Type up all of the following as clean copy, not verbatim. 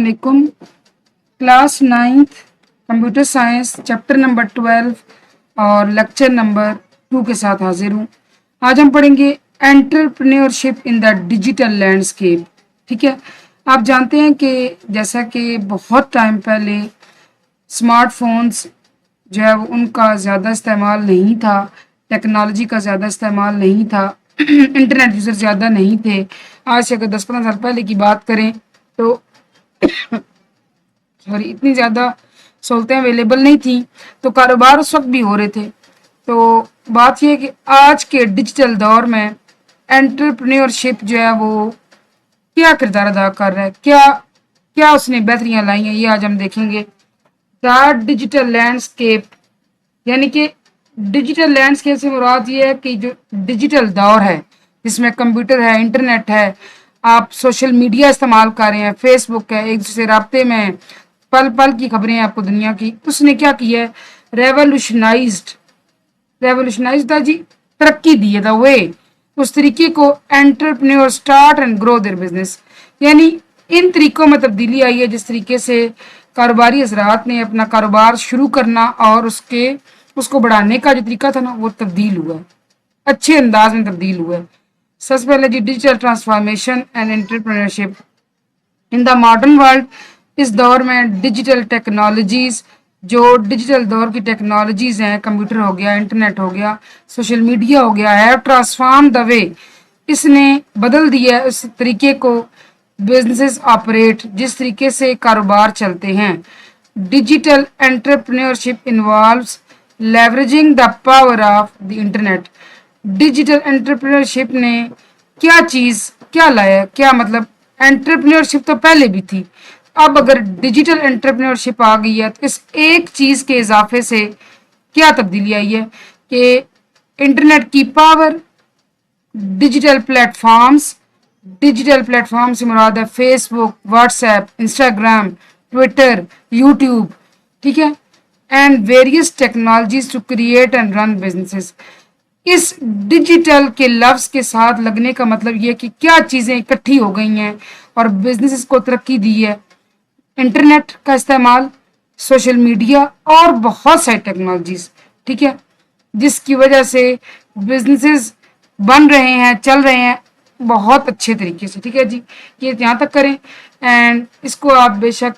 वालेकुम। Class 9th computer science chapter number 12 और lecture number 2 के साथ हाजिर हूँ। आज हम पढ़ेंगे entrepreneurship in the digital landscape. ठीक है, आप जानते हैं कि जैसा कि बहुत टाइम पहले स्मार्टफोन्स जो है उनका ज़्यादा इस्तेमाल नहीं था, टेक्नोलॉजी का ज़्यादा इस्तेमाल नहीं था, इंटरनेट यूज़र ज़्यादा नहीं थे। आज से अगर 10-15 साल पहले की बात करें तो सॉरी इतनी ज़्यादा सहूलतें अवेलेबल नहीं थी, तो कारोबार उस वक्त भी हो रहे थे। तो बात यह है कि आज के डिजिटल दौर में एंटरप्रेन्योरशिप जो है वो क्या किरदार अदा कर रहा है, क्या क्या उसने बेहतरियाँ लाई हैं, ये आज हम देखेंगे। द डिजिटल लैंडस्केप, यानी कि डिजिटल लैंडस्केप से मुराद ये है कि जो डिजिटल दौर है जिसमें कंप्यूटर है, इंटरनेट है, आप सोशल मीडिया इस्तेमाल कर रहे हैं, फेसबुक है, एक दूसरे से राब्ते में पल पल की खबरें हैं आपको दुनिया की, उसने क्या किया है, रेवोल्यूशनाइज्ड था जी, तरक्की दी है, द वे, उस तरीके को entrepreneur start and grow their business, यानी इन तरीकों में तब्दीली आई है जिस तरीके से कारोबारी हजरात ने अपना कारोबार शुरू करना और उसको बढ़ाने का जो तरीका था ना वो तब्दील हुआ है, अच्छे अंदाज में तब्दील हुआ है। सबसे पहले जी digital transformation and entrepreneurship in the modern world. इस दौर में डिजिटल टेक्नोलॉजीज, जो डिजिटल दौर की टेक्नोलॉजीज हैं, कंप्यूटर हो गया, इंटरनेट हो गया, सोशल मीडिया हो गया, हैव ट्रांसफॉर्म द वे, इसने बदल दिया उस तरीके को बिजनेसेस ऑपरेट, जिस तरीके से कारोबार चलते हैं। Digital entrepreneurship involves leveraging the power of the internet. Digital entrepreneurship ने क्या लाया, क्या मतलब, एंटरप्रेन्योरशिप तो पहले भी थी, अब अगर डिजिटल एंटरप्रेन्योरशिप आ गई है तो इस एक चीज के इजाफे से क्या तब्दीली आई है कि इंटरनेट की पावर, डिजिटल प्लेटफॉर्म से मुराद है Facebook, WhatsApp, Instagram, Twitter, YouTube, ठीक है, and various technologies to create and run businesses. इस डिजिटल के लफ्ज के साथ लगने का मतलब ये कि क्या चीजें इकट्ठी हो गई हैं और बिजनेसेस को तरक्की दी है। इंटरनेट का इस्तेमाल, सोशल मीडिया और बहुत सारी टेक्नोलॉजीज, ठीक है, जिसकी वजह से बिजनेसेस बन रहे हैं, चल रहे हैं बहुत अच्छे तरीके से। ठीक है जी, ये यहाँ तक करें एंड इसको आप बेशक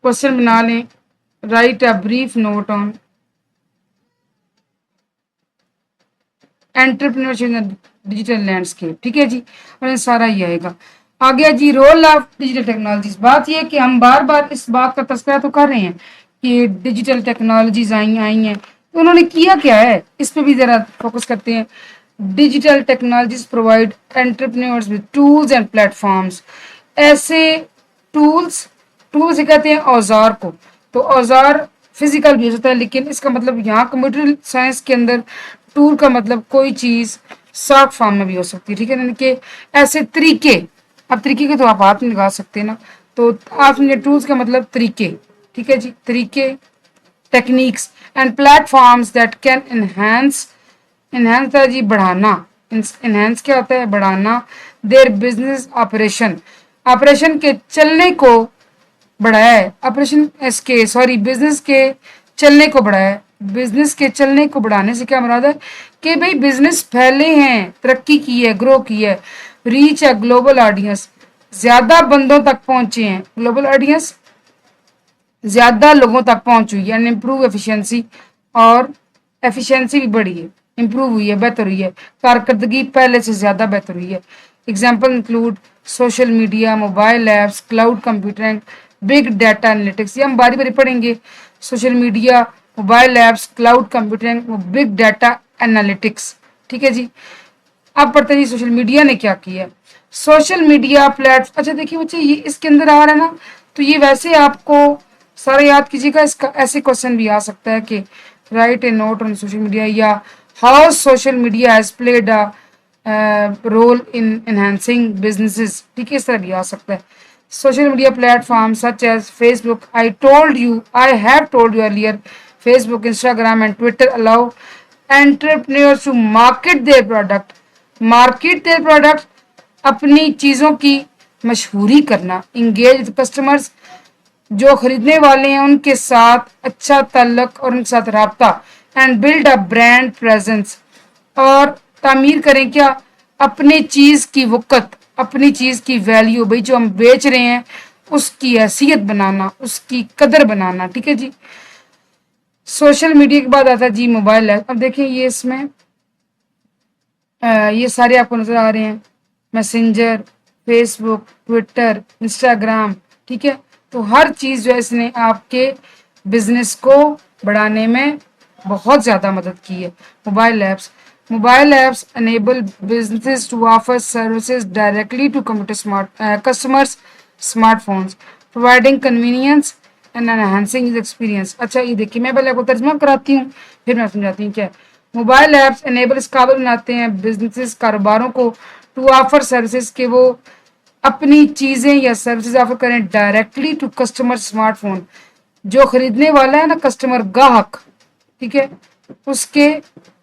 क्वेश्चन बना लें। Right a brief note on entrepreneurship in digital landscape. ठीक है जी, और सारा ही आएगा। आ गया जी रोल ऑफ डिजिटल टेक्नोलॉजीज। बात यह कि हम बार बार इस बात का तस्करा तो कर रहे हैं कि डिजिटल टेक्नोलॉजीज आई हैं, तो उन्होंने किया क्या है, इस पे भी जरा फोकस करते हैं। Digital technologies provide entrepreneurs with tools and platforms. ऐसे टूल्स से कहते हैं औजार को, तो औजार फिजिकल भी हो सकता है, लेकिन इसका मतलब यहाँ कंप्यूटर साइंस के अंदर टूल का मतलब कोई चीज सॉफ्ट फॉर्म में भी हो सकती है। ठीक है, यानी कि ऐसे तरीके, अब तरीके के तो आप हाथ में लगा सकते हैं ना, तो आप समझे टूल्स का मतलब तरीके। ठीक है जी, तरीके, techniques and platforms that can enhance था जी बढ़ाना। एनहांस क्या होता है, बढ़ाना। देयर बिजनेस ऑपरेशन के चलने को बढ़ाया है, बिजनेस के चलने को बढ़ाया है। बिजनेस के चलने को बढ़ाने से क्या मुराद है कि भाई बिजनेस फैले हैं, तरक्की की है, ग्रो की है। रीच है ग्लोबल ऑडियंस, ज्यादा बंदों तक पहुंचे हैं, ग्लोबल ऑडियंस ज्यादा लोगों तक पहुंच हुई है। इम्प्रूव एफिशिएंसी, और एफिशिएंसी भी बढ़ी है, इम्प्रूव हुई है, बेहतर हुई है, कारकर्दगी पहले से ज्यादा बेहतर हुई है। Example include social media, mobile apps, cloud computing, big data analytics. ये हम बारी बारी पढ़ेंगे। Social media, mobile apps, cloud computing, big data analytics. ठीक है जी, अब पढ़ते हैं सोशल मीडिया ने क्या किया। सोशल मीडिया प्लेटफॉर्म, अच्छा देखिए बच्चे ये इसके अंदर आ रहा है ना, तो ये वैसे आपको सारा याद कीजिएगा। इसका ऐसे क्वेश्चन भी आ सकता है कि write a note on social media, या how social media has played a role in enhancing businesses. ठीक है, इस तरह भी आ सकता है। Social media platform such as Facebook, I have told you earlier, Facebook, Instagram and Twitter allow entrepreneurs to market their product, अपनी चीजों की मशहूरी करना, इंगेज विद कस्टमर्स, जो खरीदने वाले हैं उनके साथ अच्छा ताल्लुक और उनके साथ राब्ता, and build a brand presence, और तामीर करें क्या, अपने चीज की वक़्त, अपनी चीज की वैल्यू, भाई जो हम बेच रहे हैं उसकी हैसियत बनाना, उसकी कदर बनाना। ठीक है जी। सोशल मीडिया के बाद आता है जी मोबाइल ऐप। अब देखें ये इसमें ये सारे आपको नजर आ रहे हैं, मैसेंजर, फेसबुक, ट्विटर, इंस्टाग्राम। ठीक है, तो हर चीज जो है इसने आपके बिजनेस को बढ़ाने में बहुत ज्यादा मदद की है। Mobile apps enable businesses to offer services directly to customers smartphones, providing convenience and enhancing his experience। अच्छा ये देखिए, मैं पहले आपको तर्जमा कराती हूँ फिर मैं समझाती हूँ क्या है। मोबाइल एप्स एनेबल, इस काबिल बनाते हैं बिजनेसेस, कारोबारों को, टू ऑफर सर्विसेज, के वो अपनी चीजें या सर्विसेज ऑफर करें डायरेक्टली टू कस्टमर स्मार्टफोन, जो खरीदने वाला है ना कस्टमर, ग्राहक, ठीक है, उसके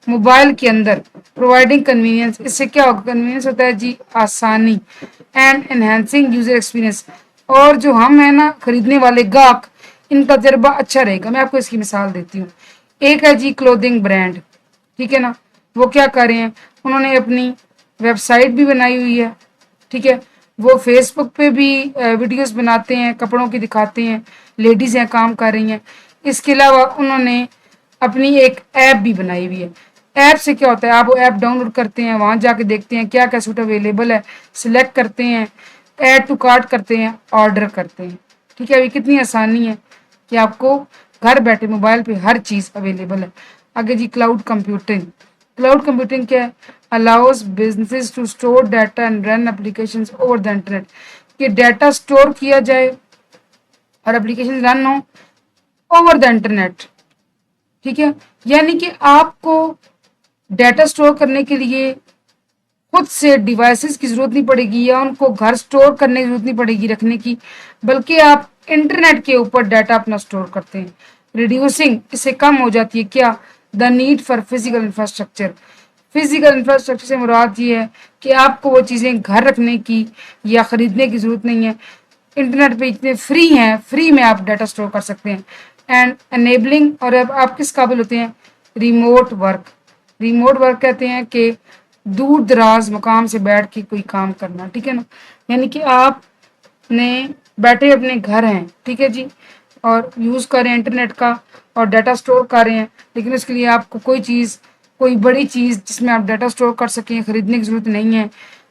मोबाइल के अंदर, प्रोवाइडिंग कन्वीनियंस, इससे क्या होगा, कन्वीनियंस होता है जी आसानी, एंड एनहेंसिंग यूजर एक्सपीरियंस, और जो हम है ना खरीदने वाले ग्राहक, इनका तजर्बा अच्छा रहेगा। मैं आपको इसकी मिसाल देती हूँ। एक है जी क्लोथिंग ब्रांड, ठीक है ना, वो क्या कर रहे हैं, उन्होंने अपनी वेबसाइट भी बनाई हुई है। ठीक है, वो फेसबुक पे भी वीडियोस बनाते हैं, कपड़ों की दिखाते हैं, लेडीज हैं काम कर रही हैं। इसके अलावा उन्होंने अपनी एक ऐप भी बनाई हुई है। ऐप से क्या होता है, आप वो ऐप डाउनलोड करते हैं, वहां जाके देखते हैं क्या क्या सूट अवेलेबल है, सिलेक्ट करते हैं, ऐड टू कार्ट करते हैं, ऑर्डर करते हैं। ठीक है, अभी कितनी आसानी है कि आपको घर बैठे मोबाइल पे हर चीज अवेलेबल है। आगे जी क्लाउड कंप्यूटिंग। क्लाउड कंप्यूटिंग क्या है, allows businesses to store data and run applications over the internet, कि डाटा स्टोर किया जाए और एप्लीकेशन रन हो ओवर द इंटरनेट। ठीक है, यानी कि आपको डाटा स्टोर करने के लिए खुद से डिवाइसेस की जरूरत नहीं पड़ेगी, या उनको घर स्टोर करने की जरूरत नहीं पड़ेगी रखने की, बल्कि आप इंटरनेट के ऊपर डाटा अपना स्टोर करते हैं। रिड्यूसिंग, इससे कम हो जाती है क्या, the need for physical infrastructure. Physical infrastructure से मुराद ये है कि आपको वो चीज़ें घर रखने की या ख़रीदने की ज़रूरत नहीं है। इंटरनेट पे इतने फ्री हैं, फ्री में आप डाटा स्टोर कर सकते हैं। एंड एनेबलिंग, और अब आप किस काबिल होते हैं, रिमोट वर्क। रिमोट वर्क कहते हैं कि दूर दराज मुकाम से बैठ के कोई काम करना। ठीक है ना, यानी कि आप ने बैठे अपने घर हैं, ठीक है जी, और यूज़ कर रहे हैं इंटरनेट का और डाटा स्टोर कर रहे हैं, लेकिन उसके लिए आपको कोई चीज़, कोई बड़ी चीज़ जिसमें आप डाटा स्टोर कर सकें खरीदने की ज़रूरत नहीं है।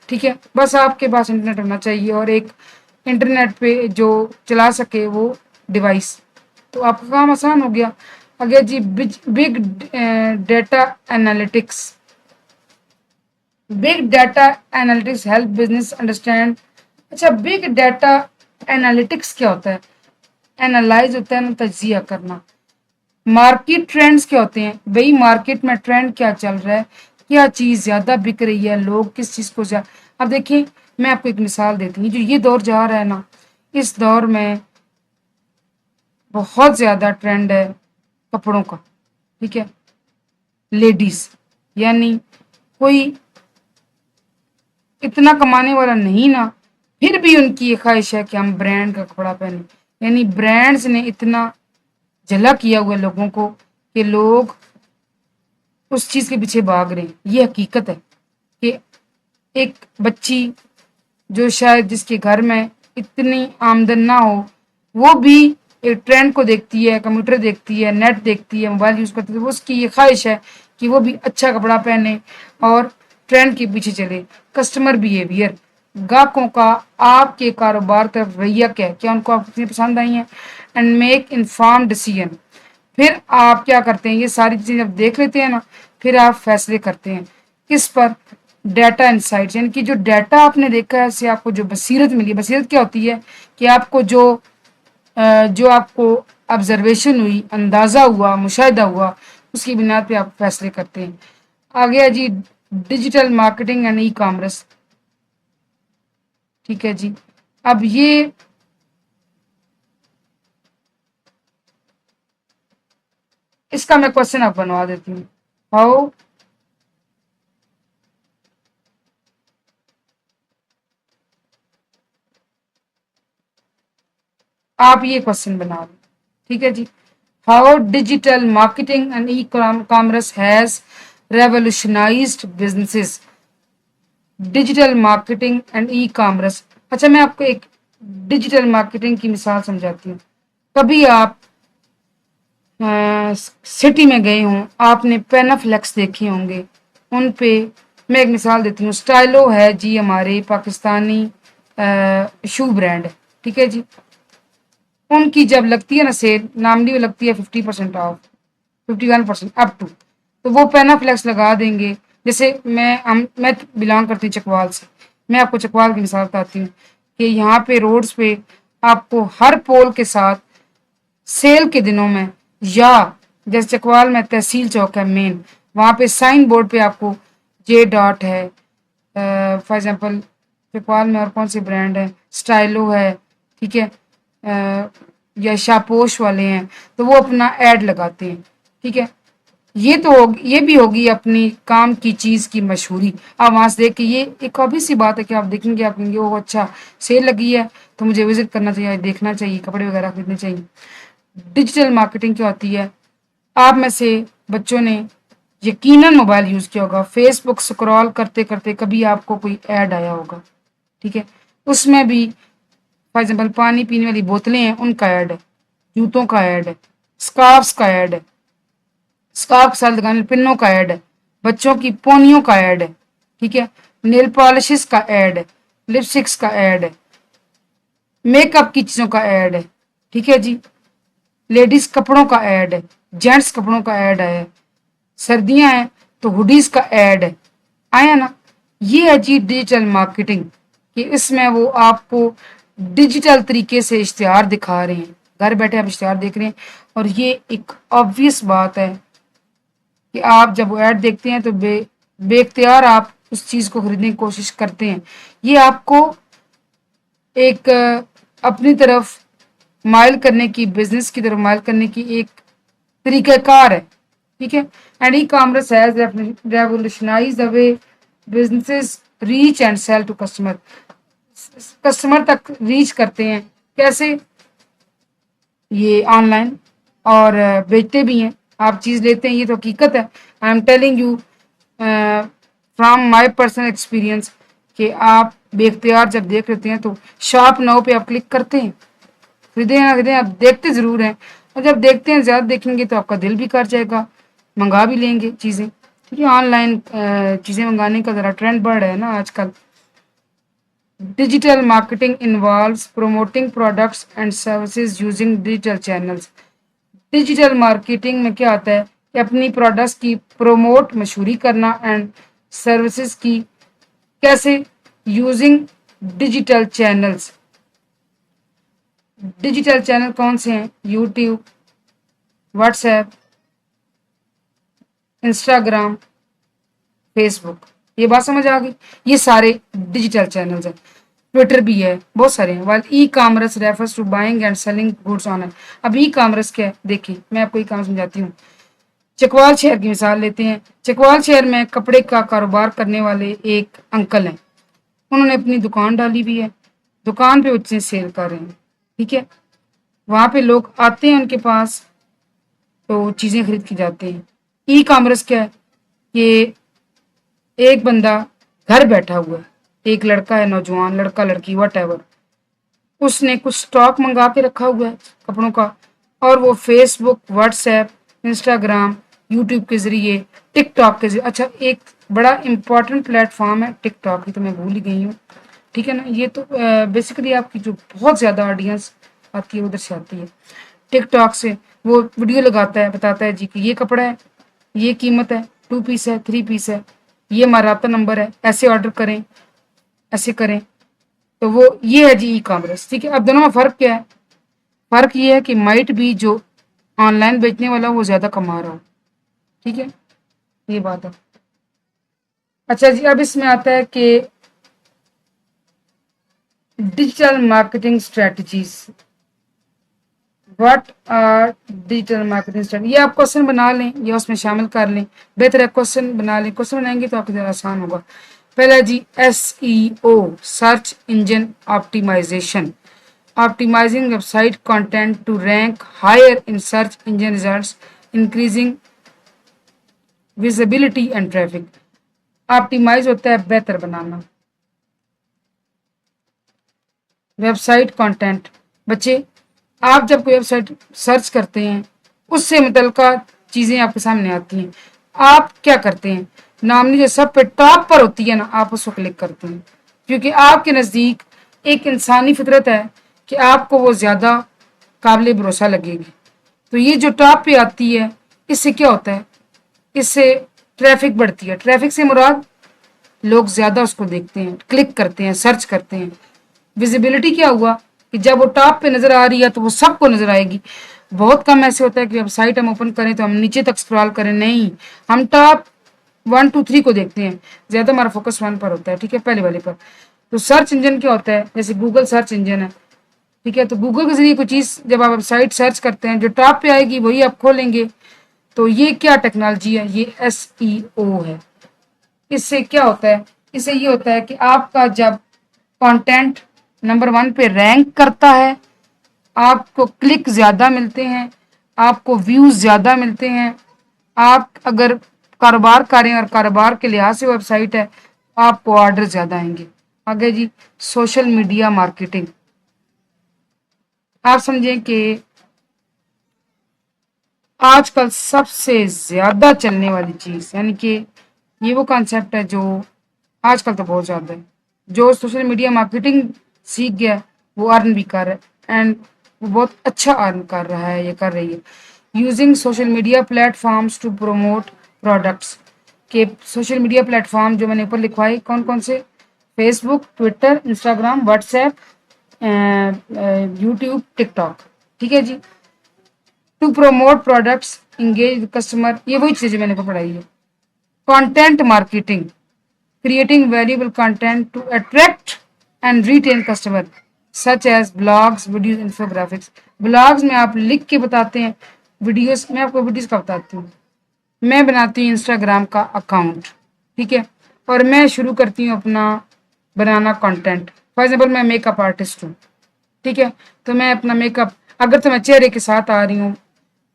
ठीक है, बस आपके पास इंटरनेट होना चाहिए और एक इंटरनेट पे जो चला सके वो डिवाइस, तो आपका काम आसान हो गया। आगे जी big data analytics. Big data analytics help business understand. अच्छा, बिग डाटा एनालिटिक्स क्या होता है, एनालाइज होता है ना तजिया करना। मार्केट ट्रेंड्स क्या होते हैं, भाई मार्केट में ट्रेंड क्या चल रहा है, क्या चीज़ ज़्यादा बिक रही है, लोग किस चीज़ को ज्यादा। अब देखिए मैं आपको एक मिसाल देती हूँ, जो ये दौर जा रहा है ना, इस दौर में बहुत ज़्यादा ट्रेंड है कपड़ों का। ठीक है, लेडीज, यानी कोई इतना कमाने वाला नहीं ना, फिर भी उनकी ये ख्वाहिश है कि हम ब्रांड का कपड़ा पहने। यानी ब्रांड्स ने इतना जला किया हुआ लोगों को कि लोग उस चीज के पीछे भाग रहे हैं। ये हकीकत है कि एक बच्ची जो शायद जिसके घर में इतनी आमदन ना हो, वो भी एक ट्रेंड को देखती है, कंप्यूटर देखती है, नेट देखती है, मोबाइल यूज करती है, तो उसकी ये ख्वाहिश है कि वो भी अच्छा कपड़ा पहने और ट्रेंड के पीछे चले। कस्टमर बिहेवियर, ग्राहकों का आपके कारोबार तरफ रवैया क्या है, क्या उनको आप कितनी पसंद आई हैं। एंड मेक इन्फॉर्म डिसीजन, फिर आप क्या करते हैं, ये सारी चीजें जब देख लेते हैं ना, फिर आप फैसले करते हैं किस पर, डाटा इंसाइट्स, यानी कि जो डाटा आपने देखा है उससे आपको जो बसीरत मिली। बसीरत क्या होती है कि आपको जो आपको ऑब्जर्वेशन हुई, अंदाज़ा हुआ, मुशाहिदा हुआ, उसकी बुनियाद पे आप फैसले करते हैं। आगे है जी digital marketing and e commerce. ठीक है जी, अब ये इसका मैं क्वेश्चन आप बनवा देती हूँ। हाउ آپ یہ क्वेश्चन बना लो, ठीक है जी. How digital marketing and e-commerce has revolutionized businesses. Digital marketing and e commerce. अच्छा, मैं आपको एक डिजिटल मार्केटिंग की मिसाल समझाती हूँ. कभी आप सिटी में गए हों, आपने पेनाफ्लेक्स देखे होंगे. उन पे मैं एक मिसाल देती हूँ. स्टाइलो है जी, हमारे पाकिस्तानी शू ब्रांड है, ठीक है जी. उनकी जब लगती है ना सेल, नामनी में लगती है 50% ऑफ, 51% अप टू, तो वो पेनाफ्लेक्स लगा देंगे. जैसे मैं बिलोंग करती हूँ चकवाल से. मैं आपको चकवाल की मिसाल बताती हूँ कि यहाँ पे रोड्स पे आपको हर पोल के साथ सेल के दिनों में, या जैसे चकवाल में तहसील चौक है मेन, वहाँ पे साइन बोर्ड पे आपको जे डॉट है, फॉर एग्जांपल चकवाल में और कौन सी ब्रांड है, स्टाइलो है, ठीक है, या शापोश वाले हैं, तो वो अपना ऐड लगाते हैं, ठीक है. ये तो होगी, ये भी होगी अपनी काम की चीज़ की मशहूरी. आप वहाँ से देख के, ये एक ऑब्वियस सी बात है कि आप देखेंगे, आप कहेंगे वो अच्छा सेल लगी है तो मुझे विजिट करना चाहिए, देखना चाहिए, कपड़े वगैरह खरीदने चाहिए. डिजिटल मार्केटिंग क्या होती है? आप में से बच्चों ने यकीनन मोबाइल यूज़ किया होगा. फेसबुक स्क्रॉल करते करते कभी आपको कोई ऐड आया होगा, ठीक है. उसमें भी फॉर एग्जाम्पल पानी पीने वाली बोतलें हैं, उनका ऐड है, जूतों का ऐड है, स्कार्फ्स का ऐड है, स्कार्फ के साथ लगाने पिन्नों का ऐड है, बच्चों की पोनियों का ऐड है, ठीक है, नेल पॉलिशेस का ऐड है, लिपस्टिक्स का ऐड है, मेकअप की चीज़ों का ऐड है, ठीक है जी. लेडीज कपड़ों का ऐड है, जेंट्स कपड़ों का ऐड है, सर्दियां हैं तो हुडीज का ऐड है. आया ना? ये है जी डिजिटल मार्केटिंग, कि इसमें वो आपको डिजिटल तरीके से इश्तिहार दिखा रहे हैं, घर बैठे आप इश्तिहार देख रहे हैं. और ये एक ऑब्वियस बात है कि आप जब वो ऐड देखते हैं तो बेख्तियार आप उस चीज़ को खरीदने की कोशिश करते हैं. ये आपको एक अपनी तरफ माइल करने की, बिजनेस की तरफ माइल करने की एक तरीक़ाकार है, ठीक है. And e commerce has revolutionised the way businesses reach and sell to customer. Customer तक रीच करते हैं कैसे? ये ऑनलाइन, और बेचते भी हैं. आप चीज़ लेते हैं, ये तो हकीकत है. I am telling you from my personal experience कि आप बेख्तियार जब देख लेते हैं तो शॉप नाउ पे आप क्लिक करते हैं. खरीदें ना खरीदें, आप देखते ज़रूर हैं, और जब देखते हैं, ज़्यादा देखेंगे तो आपका दिल भी कर जाएगा, मंगा भी लेंगे चीज़ें, ठीक है. ऑनलाइन चीज़ें मंगाने का ज़रा ट्रेंड बढ़ रहा है ना आजकल. Digital marketing involves promoting products and services using digital channels. Digital marketing में क्या आता है कि अपनी प्रोडक्ट्स की प्रोमोट, मशहूरी करना, एंड सर्विसेज की कैसे? Using digital channels. Digital channel कौन से हैं? YouTube, WhatsApp, Instagram, Facebook. ये बात समझ आ गई? ये सारे डिजिटल चैनल्स हैं. ट्विटर भी है, बहुत सारे हैं. While e commerce refers to buying and selling goods online. अब ई कॉमर्स क्या है? देखिए, मैं आपको ई कॉमर्स समझाती हूँ. चकवाल शहर की मिसाल लेते हैं. चकवाल शहर में कपड़े का कारोबार करने वाले एक अंकल हैं. उन्होंने अपनी दुकान डाली भी है. दुकान पे बच्चे सेल कर रहे हैं, ठीक है. वहाँ पे लोग आते हैं उनके पास, तो चीज़ें खरीद के जाते हैं. ई कॉमर्स क्या है? कि एक बंदा घर बैठा हुआ है, एक लड़का है, नौजवान लड़का लड़की वट एवर, उसने कुछ स्टॉक मंगा के रखा हुआ है कपड़ों का, और वो फेसबुक, व्हाट्सएप, इंस्टाग्राम, यूट्यूब के ज़रिए, टिकटॉक के ज़रिए. अच्छा, एक बड़ा इम्पॉर्टेंट प्लेटफॉर्म है टिकटॉक, की तो मैं भूल ही गई हूँ, ठीक है ना. ये तो बेसिकली आपकी जो बहुत ज़्यादा ऑडियंस आती है उधर से आती है. टिकटॉक से वो वीडियो लगाता है, बताता है जी कि ये कपड़ा है, ये कीमत है, 2 पीस है, 3 पीस है, ये हमारा रब्ता नंबर है, ऐसे ऑर्डर करें, ऐसे करें. तो वो ये है जी ई कॉमर्स, ठीक है. अब दोनों में फ़र्क क्या है? फ़र्क ये है कि माइट भी जो ऑनलाइन बेचने वाला वो ज़्यादा कमा रहा हो, ठीक है, ये बात है. अच्छा जी, अब इसमें आता है कि digital marketing strategies. What are digital marketing strategy? ये आप क्वेश्चन बना लें या उसमें शामिल कर लें, बेहतर है क्वेश्चन बना लें. क्वेश्चन बनाएंगे तो आपके ज़रा आसान होगा. पहला जी SEO, search engine optimization. optimizing website content to rank higher in search engine results, increasing visibility and traffic. Optimize होता है बेहतर बनाना। वेबसाइट कंटेंट, बच्चे आप जब कोई वेबसाइट सर्च करते हैं उससे मुतल्लिका चीज़ें आपके सामने आती हैं, आप क्या करते हैं, नामनी जो सब पे टॉप पर होती है ना, आप उसको क्लिक करते हैं, क्योंकि आपके नज़दीक एक इंसानी फितरत है कि आपको वो ज़्यादा काबिल भरोसा लगेगी। तो ये जो टॉप पे आती है, इससे क्या होता है, इससे ट्रैफिक बढ़ती है। ट्रैफिक से मुराद लोग ज़्यादा उसको देखते हैं, क्लिक करते हैं, सर्च करते हैं। विजिबिलिटी क्या हुआ कि जब वो टॉप पे नज़र आ रही है तो वो सबको नज़र आएगी। बहुत कम ऐसे होता है कि वेबसाइट हम ओपन करें तो हम नीचे तक स्क्रॉल करें, नहीं, हम टॉप 1 2 3 को देखते हैं, ज़्यादा हमारा फोकस 1 पर होता है, ठीक है, पहले वाले पर। तो सर्च इंजन क्या होता है, जैसे गूगल सर्च इंजन है, ठीक है, तो गूगल के जरिए कोई चीज़ जब आप वेबसाइट सर्च करते हैं जो टॉप पे आएगी वही आप खोलेंगे। तो ये क्या टेक्नोलॉजी है, ये SEO है। इससे क्या होता है, इससे ये होता है कि आपका जब कंटेंट नंबर 1 पे रैंक करता है, आपको क्लिक ज़्यादा मिलते हैं, आपको व्यूज़ ज़्यादा मिलते हैं। आप अगर कारोबार कर रहे हैं और कारोबार के लिहाज से वेबसाइट है, आपको ऑर्डर ज़्यादा आएंगे। आगे जी, सोशल मीडिया मार्केटिंग। आप समझें कि आजकल सबसे ज़्यादा चलने वाली चीज़, यानी कि ये वो कॉन्सेप्ट है जो आजकल तो बहुत ज़्यादा है। जो सोशल मीडिया मार्केटिंग सीख गया वो अर्न भी कर रहा है, एंड वो बहुत अच्छा अर्न कर रहा है, ये कर रही है। Using social media platforms to promote products, के सोशल मीडिया प्लेटफॉर्म जो मैंने ऊपर लिखवाए कौन कौन से, Facebook, Twitter, Instagram, WhatsApp, YouTube, TikTok, ठीक है जी। To promote products, engage customer, ये वही चीज़ें मैंने पढ़ाई है। Content marketing, creating valuable content to attract and retain customer such as blogs, videos, infographics। blogs में आप लिख के बताते हैं, वीडियोस मैं आपको वीडियोस का बताती हूँ। मैं बनाती हूँ इंस्टाग्राम का अकाउंट, ठीक है, और मैं शुरू करती हूँ अपना बनाना कंटेंट। फॉर एग्जाम्पल मैं मेकअप आर्टिस्ट हूँ, ठीक है, तो मैं अपना मेकअप, अगर तो मैं चेहरे के साथ आ रही हूँ,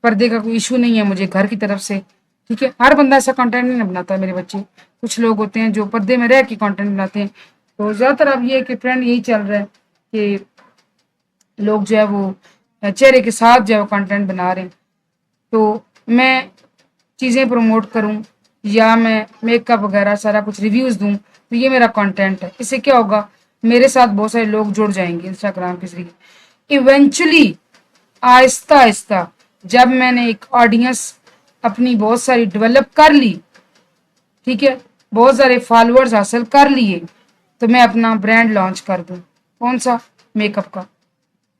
पर्दे का कोई इशू नहीं है मुझे घर की तरफ से, ठीक है। हर बंदा ऐसा कंटेंट नहीं बनाता मेरे बच्चे, कुछ लोग होते हैं जो पर्दे में रह के कंटेंट बनाते हैं। तो ज़्यादातर अब ये कि ट्रेंड यही चल रहा है कि लोग जो है वो चेहरे के साथ जो है वो कंटेंट बना रहे हैं। तो मैं चीज़ें प्रमोट करूं या मैं मेकअप वगैरह सारा कुछ रिव्यूज़ दूं, तो ये मेरा कंटेंट है। इससे क्या होगा, मेरे साथ बहुत सारे लोग जुड़ जाएंगे इंस्टाग्राम के जरिए। इवेंचुअली आहिस्ता आहिस्ता जब मैंने एक ऑडियंस अपनी बहुत सारी डेवलप कर ली, ठीक है, बहुत सारे फॉलोअर्स हासिल कर लिए, तो मैं अपना ब्रांड लॉन्च कर दूं, कौन सा, मेकअप का।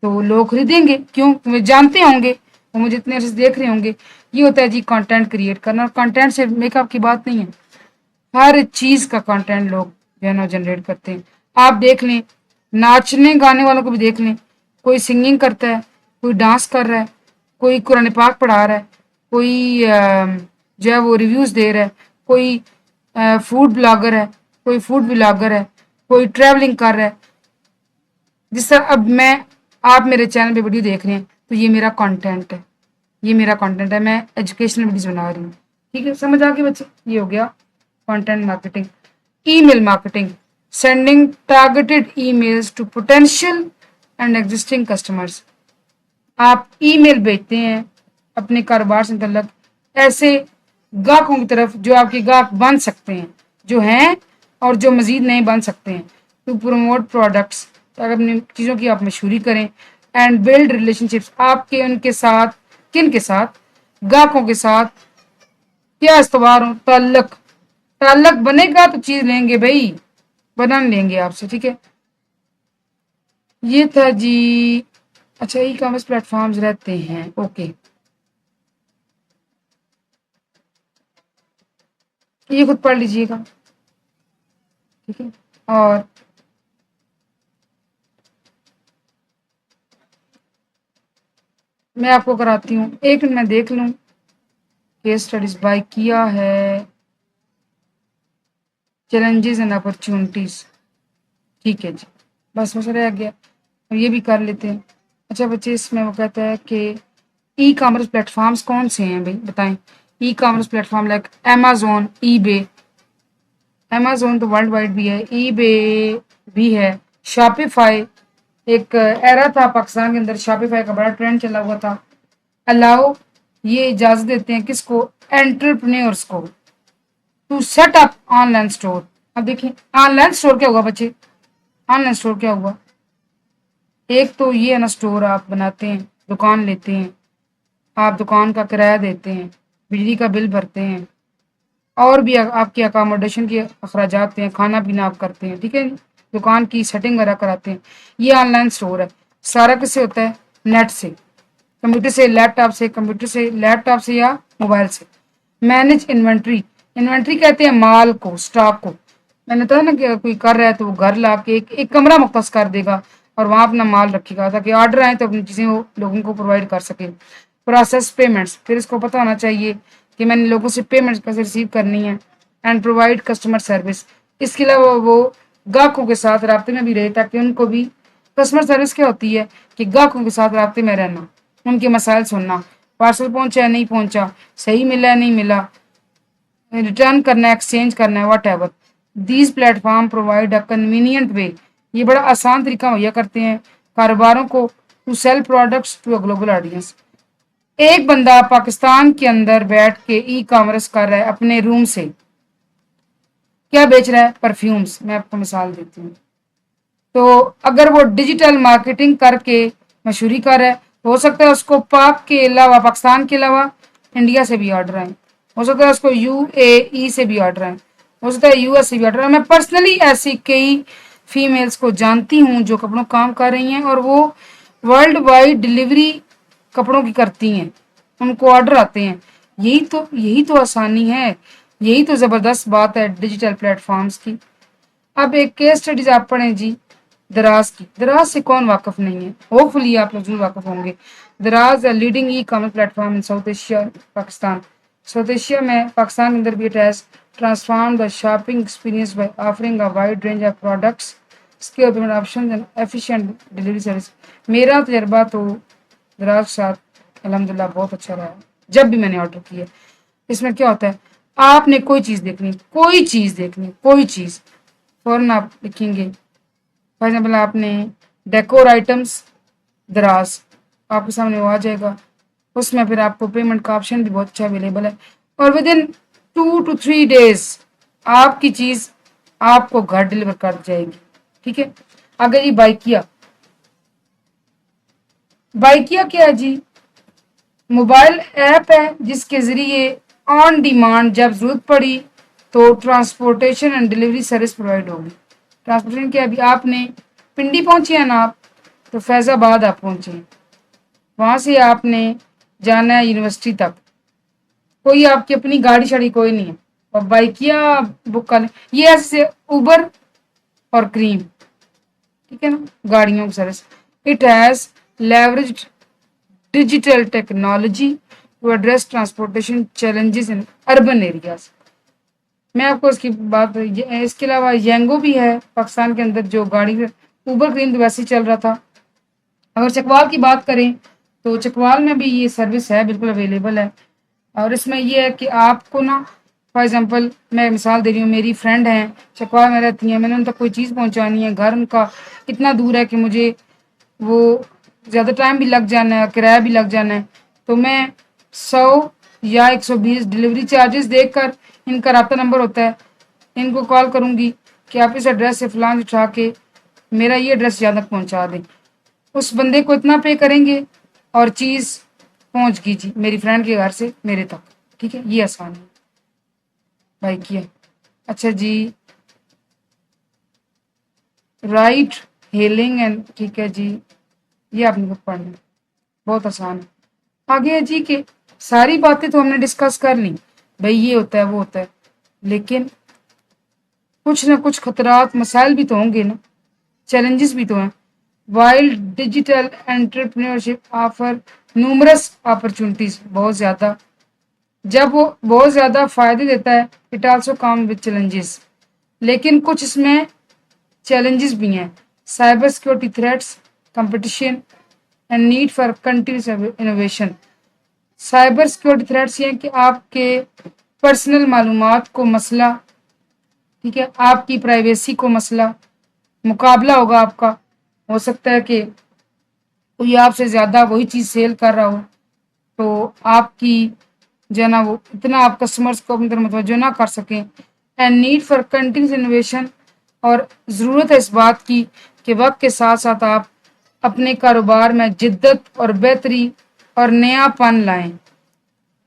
तो लोग खरीदेंगे, क्यों, तुम्हें जानते होंगे, वो मुझे इतने से देख रहे होंगे। ये होता है जी कंटेंट क्रिएट करना। और कंटेंट से मेकअप की बात नहीं है, हर चीज़ का कंटेंट लोग जो है ना जनरेट करते हैं। आप देख लें, नाचने गाने वालों को भी देख लें, कोई सिंगिंग करता है, कोई डांस कर रहा है, कोई कुरान पाक पढ़ा रहा है, कोई जो है वो रिव्यूज़ दे रहा है, कोई फूड ब्लॉगर है, कोई फूड ब्लॉगर है, कोई ट्रैवलिंग कर रहा है। जिस तरह अब मैं, आप मेरे चैनल पे वीडियो देख रहे हैं, तो ये मेरा कंटेंट है, ये मेरा कंटेंट है, मैं एजुकेशनल वीडियोस बना रही हूँ, ठीक है, समझ आ गई बच्चे। ये हो गया content marketing. Email marketing, sending targeted emails to potential and existing customers. आप ईमेल भेजते हैं अपने कारोबार से मुतल्लक ऐसे गाहकों की तरफ जो आपके गाहक बन सकते हैं, जो हैं और जो मज़ीद नहीं बन सकते हैं। टू प्रोमोट प्रोडक्ट्स, ताकि अपनी चीज़ों की आप मशहूरी करें। एंड बिल्ड रिलेशनशिप्स, आपके उनके साथ, किन के साथ, गाहकों के साथ क्या इस्तवार हो, ताल्लुक, ताल्लुक बनेगा तो चीज़ लेंगे भाई, बना लेंगे आपसे, ठीक है। ये था जी। अच्छा, ई कॉमर्स प्लेटफॉर्म्स रहते हैं, ओके, ये खुद पढ़ लीजिएगा, ठीक है। और मैं आपको कराती हूँ, एक मिनट मैं देख लूँ, केस स्टडीज बाय किया है, चैलेंजेस एंड अपॉर्चुनिटीज, ठीक है जी, बस रह गया। اب یہ بھی کر لیتے ہیں. اچھا بچے، اس میں وہ کہتا ہے کہ ای کامرس پلیٹ فارمس کون سے ہیں بھائی بتائیں. E commerce platform like Amazon, eBay. Amazon تو ورلڈ وائڈ بھی ہے، ای بے بھی ہے، شاپیفائی. ایک ایرا تھا پاکستان کے اندر شاپیفائی کا بڑا ٹرینڈ چلا ہوا تھا. الاؤ یہ اجازت دیتے ہیں کس کو؟ انٹرپرینورس کو، to set up online store. اب دیکھیں آن لائن اسٹور کیا ہوا بچے؟ آن لائن اسٹور کیا ہوا؟ ایک تو یہ ہے نا، اسٹور آپ بناتے ہیں، دکان لیتے ہیں، آپ دکان کا کرایہ دیتے ہیں، بجلی کا بل بھرتے ہیں، اور بھی آپ کی اکاموڈیشن کے اخراجات ہیں، کھانا پینا آپ کرتے ہیں، ٹھیک ہے. دکان کی سیٹنگ وغیرہ کراتے ہیں. یہ آن لائن اسٹور ہے. سارا کس سے ہوتا ہے؟ نیٹ سے، کمپیوٹر سے، لیپ ٹاپ سے، کمپیوٹر سے، لیپ ٹاپ سے یا موبائل سے. Manage inventory. انوینٹری کہتے ہیں مال کو، سٹاک کو. میں نے کہا نا کہ کوئی کر رہا ہے تو وہ گھر لا کے ایک کمرہ مختص کر دے گا اور وہاں اپنا مال رکھے گا تاکہ آرڈر آئے تو اپنی چیزیں وہ لوگوں کو پرووائڈ کر سکے. Process payments. پھر اس کو پتہ ہونا چاہیے کہ میں نے لوگوں سے پیمنٹ کیسے ریسیو کرنی ہے. And provide customer service. اس کے علاوہ وہ گاہکوں کے ساتھ رابطے میں بھی رہے تاکہ ان کو بھی کسٹمر سروس کیا ہوتی ہے کہ گاہکوں کے ساتھ رابطے میں رہنا، ان کے مسائل سننا، پارسل پہنچا ہے نہیں پہنچا، صحیح ملا ہے نہیں ملا، ریٹرن کرنا ہے، ایکسچینج کرنا ہے، whatever. These platform provide a convenient way. یہ بڑا آسان طریقہ مہیا کرتے ہیں کاروباروں کو to sell products to a global audience. ایک بندہ پاکستان کے اندر بیٹھ کے ای کامرس کر رہا ہے اپنے روم سے. کیا بیچ رہا ہے؟ پرفیومز. میں آپ کو مثال دیتی ہوں. تو اگر وہ ڈیجیٹل مارکیٹنگ کر کے مشہوری کر رہا ہے، ہو سکتا ہے اس کو پاک کے علاوہ، پاکستان کے علاوہ انڈیا سے بھی آرڈر آئیں، ہو سکتا ہے اس کو یو اے ای سے بھی آرڈر آئیں، ہو سکتا ہے یو ایس سے بھی آرڈر آئیں. میں پرسنلی ایسی کئی فیمیلز کو جانتی ہوں جو کپڑوں کام کر رہی ہیں اور وہ ورلڈ وائڈ ڈلیوری کپڑوں کی کرتی ہیں، ان کو آرڈر آتے ہیں. یہی تو آسانی ہے، یہی تو زبردست بات ہے ڈیجیٹل پلیٹ فارمز کی. اب ایک کیس اسٹڈیز آپ پڑھیں جی دراز کی. دراز سے کون واقف نہیں ہے؟ ہوپ فلی آپ لوگ ضرور واقف ہوں گے. Daraz leading e commerce platform in South Asia, Pakistan. South Asia میں پاکستان کے اندر بھی it has transform the shopping experience by offering a wide range of products, secure payment option and efficient delivery service. میرا تجربہ تو دراز کے ساتھ الحمدللہ بہت اچھا رہا ہے جب بھی میں نے آرڈر کیا. اس میں کیا ہوتا ہے، آپ نے کوئی چیز دیکھنی، کوئی چیز فوراً آپ لکھیں گے. فار ایگزامپل آپ نے ڈیکور آئٹمس دراز، آپ کے سامنے وہ آ جائے گا. اس میں پھر آپ کو پیمنٹ کا آپشن بھی بہت اچھا اویلیبل ہے اور ود ان 2 to 3 days آپ کی چیز آپ کو گھر ڈلیور کر جائے گی. ٹھیک ہے. آگے جی بائکیا. بائکیا کیا ہے جی؟ موبائل ایپ ہے جس کے ذریعے آن ڈیمانڈ جب ضرورت پڑی تو transportation and delivery service provide ہوگی. ٹرانسپورٹیشن کیا؟ ابھی آپ نے پنڈی پہنچے ہیں نا، آپ تو فیض آباد آپ پہنچے ہیں، وہاں سے آپ نے جانا ہے یونیورسٹی تک، کوئی آپ کی اپنی گاڑی شاڑی کوئی نہیں ہے اور بائکیا بک کر لیں. یہ ایسے اوبر اور کریم، ٹھیک ہے نا، گاڑیوں کی service. It has leveraged digital technology to address transportation challenges in urban areas. میں آپ کو اس کی بات، اس کے علاوہ ینگو بھی ہے پاکستان کے اندر جو گاڑی، اوبر کریم تو ویسے ہی چل رہا تھا. اگر چکوال کی بات کریں تو چکوال میں بھی یہ سروس ہے، بالکل اویلیبل ہے. اور اس میں یہ ہے کہ آپ کو نا، فار ایگزامپل میں مثال دے رہی ہوں، میری فرینڈ ہیں چکوال میں رہتی ہیں، میں نے ان تک کوئی چیز پہنچانی ہے، گھر ان کا اتنا دور ہے کہ مجھے وہ زیادہ ٹائم بھی لگ جانا ہے، کرایہ بھی لگ جانا ہے، تو میں 100 یا 120 ڈلیوری چارجز دیکھ کر، ان کا رابطہ نمبر ہوتا ہے، ان کو کال کروں گی کہ آپ اس ایڈریس سے فلاں اٹھا کے میرا یہ ایڈریس یہاں تک پہنچا دیں. اس بندے کو اتنا پے کریں گے اور چیز پہنچ گئی جی میری فرینڈ کے گھر سے میرے تک. ٹھیک ہے، یہ آسان ہے بھائی کیا. اچھا جی، رائٹ ہیلنگ اینڈ، ٹھیک ہے جی، یہ آپ نے خود پڑھنا، بہت آسان ہے. آگے ہے جی کہ ساری باتیں تو ہم نے ڈسکس کر لی، بھائی یہ ہوتا ہے وہ ہوتا ہے، لیکن کچھ نہ کچھ خطرات مسائل بھی تو ہوں گے نا، چیلنجز بھی تو ہیں. While digital entrepreneurship offer numerous opportunities, بہت زیادہ، جب وہ بہت زیادہ فائدے دیتا ہے it also come with challenges, لیکن کچھ اس میں چیلنجز بھی ہیں. Cyber security threats, competition and need for continuous innovation. Cyber security threats ये हैं कि आपके पर्सनल मालूमात को मसला, ठीक है, आपकी प्राइवेसी को मसला, मुकाबला होगा आपका। हो सकता है कि कोई आपसे ज़्यादा वही चीज़ सेल कर रहा हो, तो आपकी जो है ना वो इतना आप कस्टमर्स को अपनी तरफ मुतवज्जो ना कर सकें। And need for continuous innovation, और ज़रूरत है इस बात की कि वक्त के साथ साथ आप अपने कारोबार में जिद्दत और बेहतरी और नयापन लाएं।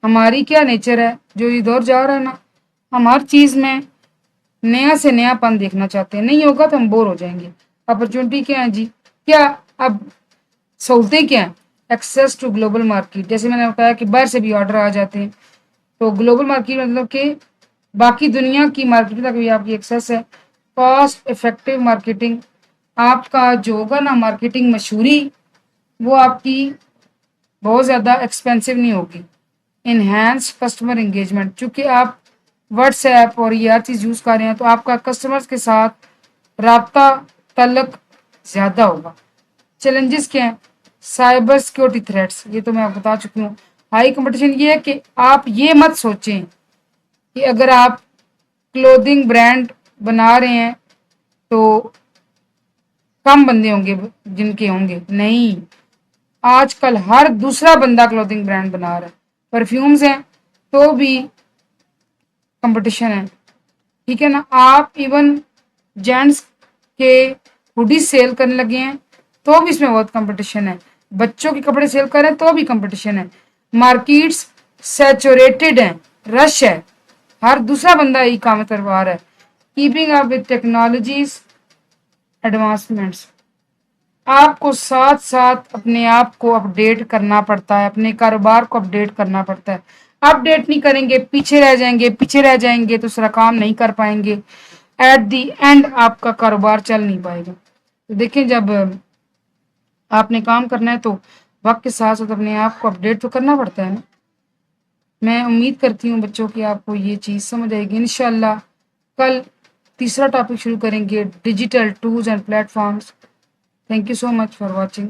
हमारी क्या नेचर है, जो ये दौर जा रहा है ना, हम हर चीज़ में नया से नयापन देखना चाहते हैं। नहीं होगा तो हम बोर हो जाएंगे। अपॉर्चुनिटी क्या है जी, क्या अब सहूलतें क्या हैं? एक्सेस टू ग्लोबल मार्केट, जैसे मैंने बताया कि बाहर से भी ऑर्डर आ जाते हैं, तो ग्लोबल मार्केट मतलब कि बाकी दुनिया की मार्केट तक भी आपकी एक्सेस है। कॉस्ट इफेक्टिव मार्केटिंग, आपका जो होगा ना मार्केटिंग मशहूरी, वो आपकी बहुत ज़्यादा एक्सपेंसिव नहीं होगी। इन्हेंस कस्टमर इंगेजमेंट, चूँकि आप व्हाट्सएप और ये हर चीज़ यूज़ कर रहे हैं, तो आपका कस्टमर्स के साथ राब्ता तल्लक ज़्यादा होगा। चैलेंजेस क्या हैं? साइबर सिक्योरिटी थ्रेट्स, ये तो मैं आपको बता चुकी हूँ। हाई कंपटीशन, ये है कि आप ये मत सोचें कि अगर आप क्लोथिंग ब्रांड बना रहे हैं तो कम बंदे होंगे जिनके होंगे, नहीं, आजकल हर दूसरा बंदा क्लोथिंग ब्रांड बना रहा है। परफ्यूम्स हैं तो भी कंपटीशन है, ठीक है ना। आप इवन जेंट्स के हुडी सेल करने लगे हैं तो भी इसमें बहुत कंपटीशन है। बच्चों के कपड़े सेल कर रहे हैं तो भी कंपटीशन है। मार्केट्स सैचुरेटेड हैं, रश है, हर दूसरा बंदा ई काम करवा रहा है। Keeping up with technologies advancements, आपको साथ साथ अपने आप को अपडेट करना पड़ता है, अपने कारोबार को अपडेट करना पड़ता है। अपडेट नहीं करेंगे पीछे रह जाएंगे, पीछे रह जाएंगे तो सारा काम नहीं कर पाएंगे। एट दी एंड आपका कारोबार चल नहीं पाएगा। तो देखें, जब आपने काम करना है तो वक्त के साथ साथ अपने आप को अपडेट तो करना पड़ता है ना। मैं उम्मीद करती हूँ बच्चों की आपको ये चीज़ समझ आएगी। इंशाल्लाह कल तीसरा टॉपिक शुरू करेंगे, digital tools and platforms. Thank you so much for watching.